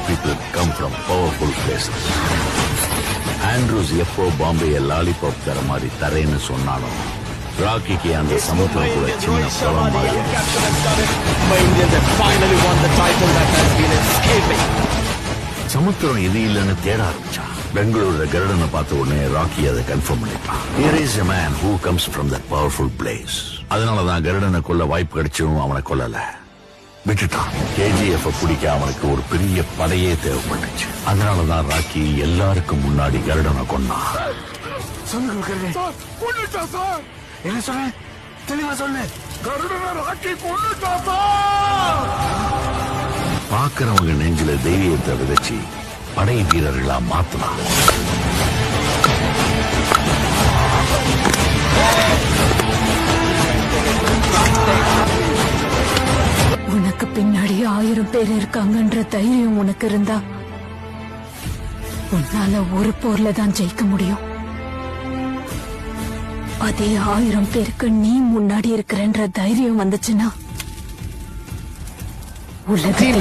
people come from powerful places. Andrews எப்போ பாம்பேயை lollipop தர மாதிரி தரேன்னு சொன்னானோ ராக்கிக்கு அந்த சமுத்திரம் கூட சின்ன பழம் மாதிரி. சமுத்திரம் இது இல்லைன்னு தேட ஆரம்பிச்சான். பெங்களூர்ல கருடனை பார்த்த உடனே ராக்கி அதை கன்ஃபார்ம் பண்ணிட்டான். Here is a man who comes from that powerful place. அதனாலதான் கருடனை கொல்ல வாய்ப்பு கிடைச்சும் அவனை கொல்லல, விட்டுட்டான். KGF பிடிக்க அவனுக்கு ஒரு பெரிய படையே தேவைப்பட்டுச்சு. அதனாலதான் ராக்கி எல்லாருக்கும் முன்னாடி கருடனை கொன்னான். என்ன சொல்ல தெளிவா சொல்லு. பாக்குறவங்க நெஞ்சில தைரியத்தை விதைச்சு படை வீரர்களா மாத்தினான். உனக்கு பின்னாடி 1000 பேர் இருக்காங்கன்ற தைரியம் உனக்கு இருந்தா உன்னால ஒரு போர்ல தான் ஜெயிக்க முடியும். அதே 1000 பேருக்கு நீ முன்னாடி இருக்கிறன்ற தைரியம் வந்துச்சுன்னா உலகத்தையே